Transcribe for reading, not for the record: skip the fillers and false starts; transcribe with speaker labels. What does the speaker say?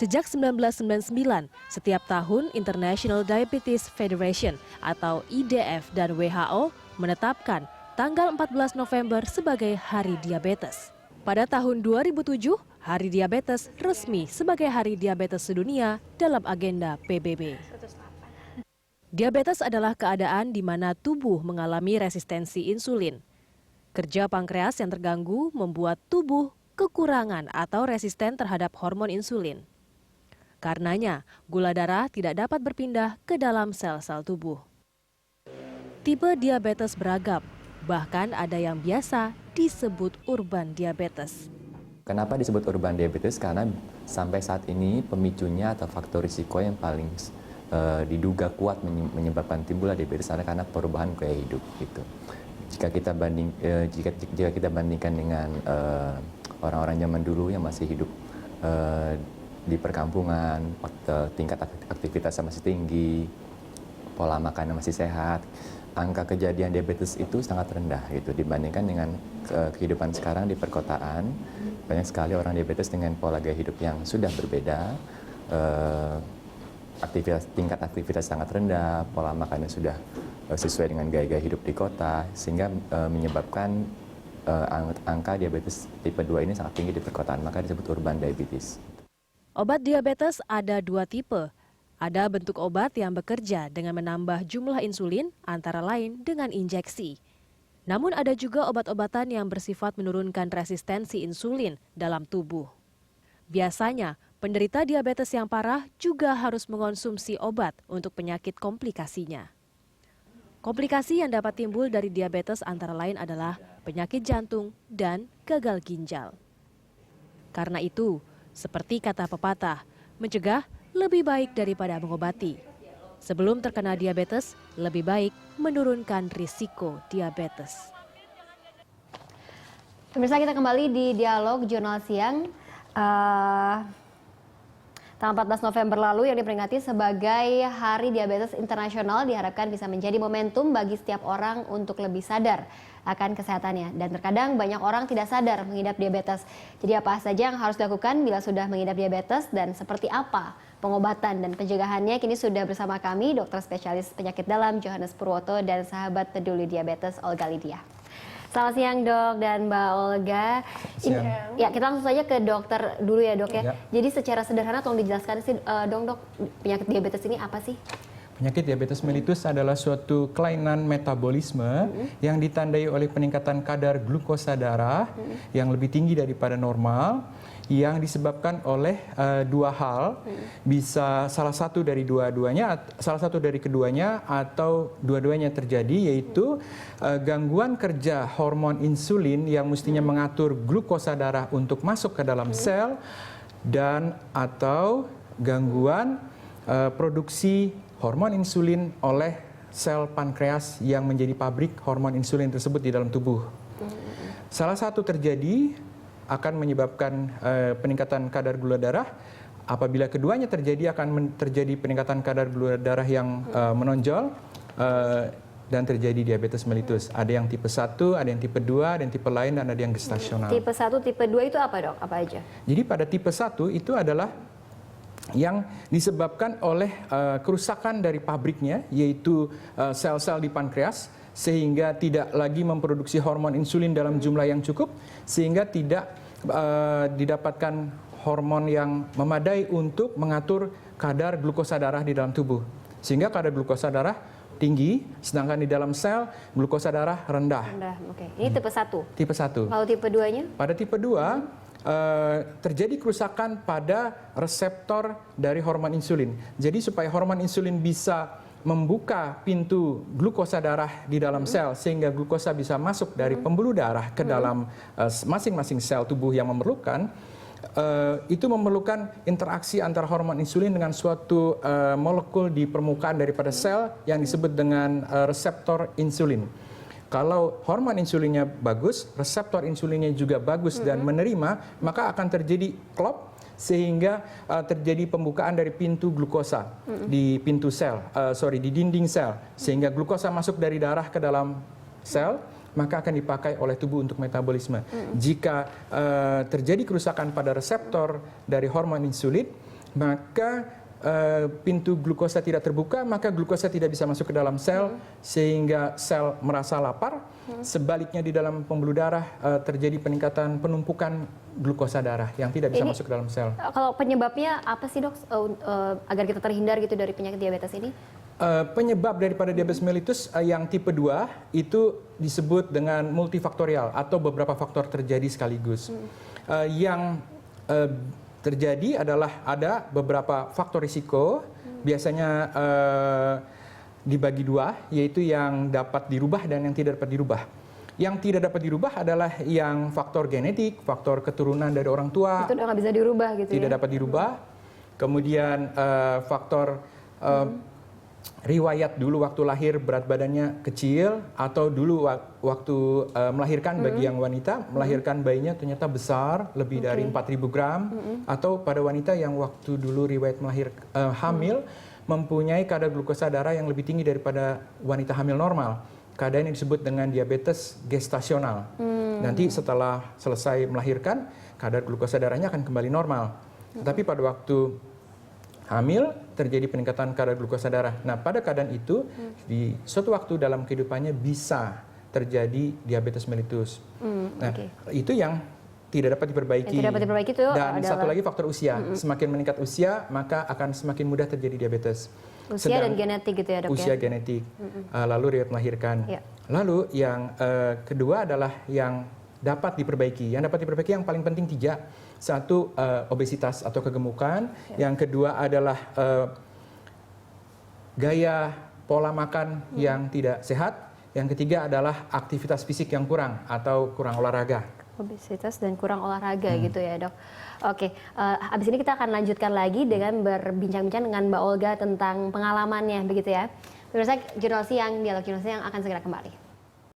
Speaker 1: Sejak 1999, setiap tahun International Diabetes Federation atau IDF dan WHO menetapkan tanggal 14 November sebagai Hari Diabetes. Pada tahun 2007, Hari Diabetes resmi sebagai Hari Diabetes Sedunia dalam agenda PBB. Diabetes adalah keadaan di mana tubuh mengalami resistensi insulin. Kerja pankreas yang terganggu membuat tubuh kekurangan atau resisten terhadap hormon insulin. Karenanya, gula darah tidak dapat berpindah ke dalam sel-sel tubuh. Tipe diabetes beragam, bahkan ada yang biasa disebut urban diabetes.
Speaker 2: Kenapa disebut urban diabetes? Karena sampai saat ini pemicunya atau faktor risiko yang paling diduga kuat menyebabkan timbulnya diabetes adalah karena perubahan gaya hidup. Gitu. Jika kita bandingkan dengan orang-orang zaman dulu yang masih hidup di perkampungan, tingkat aktivitasnya masih tinggi, pola makannya masih sehat, angka kejadian diabetes itu sangat rendah gitu dibandingkan dengan kehidupan sekarang di perkotaan. Banyak sekali orang diabetes dengan pola gaya hidup yang sudah berbeda, tingkat aktivitas sangat rendah, pola makannya sudah sesuai dengan gaya-gaya hidup di kota, sehingga menyebabkan angka diabetes tipe 2 ini sangat tinggi di perkotaan, maka disebut urban diabetes.
Speaker 1: Obat diabetes ada dua tipe. Ada bentuk obat yang bekerja dengan menambah jumlah insulin, antara lain dengan injeksi. Namun ada juga obat-obatan yang bersifat menurunkan resistensi insulin dalam tubuh. Biasanya, penderita diabetes yang parah juga harus mengonsumsi obat untuk penyakit komplikasinya. Komplikasi yang dapat timbul dari diabetes antara lain adalah penyakit jantung dan gagal ginjal. Karena itu, seperti kata pepatah, mencegah lebih baik daripada mengobati. Sebelum terkena diabetes, lebih baik menurunkan risiko diabetes.
Speaker 3: Pemirsa, kita kembali di Dialog Jurnal Siang. Tanggal 14 November lalu yang diperingati sebagai Hari Diabetes Internasional diharapkan bisa menjadi momentum bagi setiap orang untuk lebih sadar akan kesehatannya. Dan terkadang banyak orang tidak sadar mengidap diabetes. Jadi apa saja yang harus dilakukan bila sudah mengidap diabetes dan seperti apa pengobatan dan pencegahannya? Kini sudah bersama kami dokter spesialis penyakit dalam Johannes Purwoto dan sahabat peduli diabetes Olga Lydia. Selamat siang dok dan Mbak Olga. Ya, kita langsung saja ke dokter dulu ya dok ya. Jadi secara sederhana tolong dijelaskan sih dok, penyakit diabetes ini apa sih?
Speaker 4: Penyakit diabetes mellitus adalah suatu kelainan metabolisme yang ditandai oleh peningkatan kadar glukosa darah yang lebih tinggi daripada normal, yang disebabkan oleh dua hal, bisa salah satu dari keduanya atau dua-duanya terjadi, yaitu gangguan kerja hormon insulin yang mestinya mengatur glukosa darah untuk masuk ke dalam sel, dan atau gangguan produksi hormon insulin oleh sel pankreas yang menjadi pabrik hormon insulin tersebut di dalam tubuh. Salah satu terjadi akan menyebabkan peningkatan kadar gula darah. Apabila keduanya terjadi, akan terjadi peningkatan kadar gula darah yang menonjol dan terjadi diabetes mellitus. Ada yang tipe 1, ada yang tipe 2, ada yang tipe lain, dan ada yang gestasional.
Speaker 3: Tipe 1, tipe 2 itu apa dok? Apa aja?
Speaker 4: Jadi pada tipe 1 itu adalah yang disebabkan oleh kerusakan dari pabriknya, yaitu sel-sel di pankreas, sehingga tidak lagi memproduksi hormon insulin dalam jumlah yang cukup, sehingga tidak didapatkan hormon yang memadai untuk mengatur kadar glukosa darah di dalam tubuh. Sehingga kadar glukosa darah tinggi, sedangkan di dalam sel glukosa darah rendah.
Speaker 3: Oke. Ini tipe 1? Tipe 1. Kalau tipe 2-nya?
Speaker 4: Pada tipe 2, terjadi kerusakan pada reseptor dari hormon insulin. Jadi supaya hormon insulin bisa membuka pintu glukosa darah di dalam sel, sehingga glukosa bisa masuk dari pembuluh darah ke dalam masing-masing sel tubuh yang memerlukan, itu memerlukan interaksi antara hormon insulin dengan suatu molekul di permukaan daripada sel yang disebut dengan reseptor insulin. Kalau hormon insulinnya bagus, reseptor insulinnya juga bagus dan menerima, maka akan terjadi klop, sehingga terjadi pembukaan dari pintu glukosa di pintu sel, di dinding sel, sehingga glukosa masuk dari darah ke dalam sel, maka akan dipakai oleh tubuh untuk metabolisme. Jika terjadi kerusakan pada reseptor dari hormon insulin, maka pintu glukosa tidak terbuka, maka glukosa tidak bisa masuk ke dalam sel sehingga sel merasa lapar. Sebaliknya di dalam pembuluh darah terjadi peningkatan penumpukan glukosa darah yang tidak bisa masuk ke dalam sel.
Speaker 3: Kalau penyebabnya apa sih dok, agar kita terhindar gitu dari penyakit diabetes ini?
Speaker 4: Penyebab daripada diabetes mellitus yang tipe 2 itu disebut dengan multifaktorial atau beberapa faktor terjadi sekaligus. Yang terjadi adalah ada beberapa faktor risiko, biasanya dibagi dua, yaitu yang dapat dirubah dan yang tidak dapat dirubah. Yang tidak dapat dirubah adalah yang faktor genetik, faktor keturunan dari orang tua.
Speaker 3: Itu nggak bisa dirubah gitu
Speaker 4: tidak
Speaker 3: ya?
Speaker 4: dapat dirubah. Kemudian faktor riwayat dulu waktu lahir berat badannya kecil, atau dulu waktu melahirkan bagi yang wanita, melahirkan bayinya ternyata besar, lebih dari 4.000 gram, atau pada wanita yang waktu dulu riwayat hamil mempunyai kadar glukosa darah yang lebih tinggi daripada wanita hamil normal. Keadaan yang disebut dengan diabetes gestasional. Nanti setelah selesai melahirkan, kadar glukosa darahnya akan kembali normal. Tetapi pada waktu hamil terjadi peningkatan kadar glukosa darah. Nah, pada keadaan itu di suatu waktu dalam kehidupannya bisa terjadi diabetes mellitus. Nah, itu yang tidak dapat diperbaiki.
Speaker 3: Yang tidak dapat diperbaiki itu
Speaker 4: dan
Speaker 3: adalah
Speaker 4: satu lagi faktor usia. Semakin meningkat usia, maka akan semakin mudah terjadi diabetes.
Speaker 3: Usia dan genetik gitu ya dok
Speaker 4: usia
Speaker 3: ya?
Speaker 4: genetik, lalu riwayat melahirkan.
Speaker 3: Ya.
Speaker 4: Lalu yang kedua adalah yang dapat diperbaiki. Yang dapat diperbaiki yang paling penting 3. Satu, obesitas atau kegemukan. Yang kedua adalah gaya pola makan yang tidak sehat. Yang ketiga adalah aktivitas fisik yang kurang atau kurang olahraga.
Speaker 3: Obesitas dan kurang olahraga gitu ya dok. Oke, habis ini kita akan lanjutkan lagi dengan berbincang-bincang dengan Mbak Olga tentang pengalamannya begitu ya. Pemirsa Jurnal Siang, Dialog Jurnal Siang akan segera kembali.